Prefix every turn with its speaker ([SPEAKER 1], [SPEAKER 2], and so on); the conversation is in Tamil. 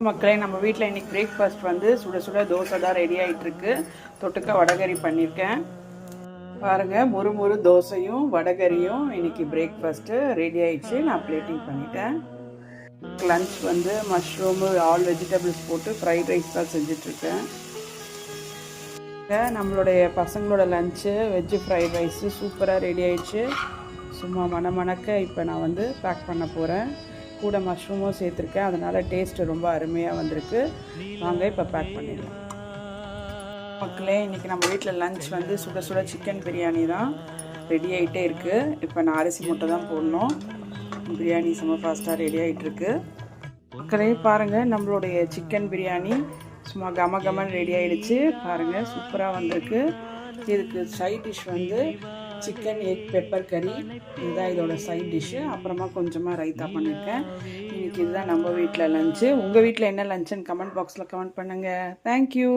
[SPEAKER 1] மக்களே, நம்ம வீட்டில் இன்றைக்கி பிரேக்ஃபாஸ்ட் வந்து சுட சுட தோசை தான் ரெடி ஆகிட்டுருக்கு. தொட்டுக்க வடகரி பண்ணியிருக்கேன். பாருங்கள், முறு தோசையும் வடகரியும் இன்றைக்கி பிரேக்ஃபாஸ்ட்டு ரெடி ஆகிடுச்சு. நான் பிளேட்டிங் பண்ணிட்டேன். லன்ச் வந்து மஷ்ரூமு ஆல் வெஜிடபிள்ஸ் போட்டு ஃப்ரைட் ரைஸ் தான் செஞ்சிட்ருக்கேன். நம்மளுடைய பசங்களோட லன்ச்சு வெஜ்ஜு ஃப்ரைட் ரைஸு சூப்பராக ரெடி ஆகிடுச்சு. சும்மா மணக்க இப்போ நான் வந்து பேக் பண்ண போகிறேன். கூட மஷ்ரூமும் சேர்த்துருக்கேன், அதனால் டேஸ்ட்டு ரொம்ப அருமையாக வந்திருக்கு. வாங்க இப்போ பேக் பண்ணிடலாம். மக்களே, இன்றைக்கி நம்ம வீட்டில் லன்ச் வந்து சுட சுட சிக்கன் பிரியாணி தான் ரெடி ஆகிட்டே இருக்குது. இப்போ நான் அரிசி முட்டை தான் போடணும். பிரியாணி செம்ம ஃபாஸ்ட்டாக ரெடி ஆகிட்டுருக்கு. மக்களே பாருங்கள், நம்மளுடைய சிக்கன் பிரியாணி சும்மா கமன்னு ரெடி ஆகிடுச்சு. பாருங்கள், சூப்பராக வந்திருக்கு. இதுக்கு சைட் டிஷ் வந்து சிக்கன் எக் பெப்பர் கறி, இதுதான் இதோட சைட் டிஷ்ஷு. அப்புறமா கொஞ்சமாக ரைத்தா பண்ணியிருக்கேன். இன்றைக்கி இதுதான் நம்ம வீட்டில் லன்ச்சு. உங்கள் வீட்டில் என்ன லன்ச்சுன்னு கமெண்ட் பாக்ஸில் கமெண்ட் பண்ணுங்கள். தேங்க்யூ.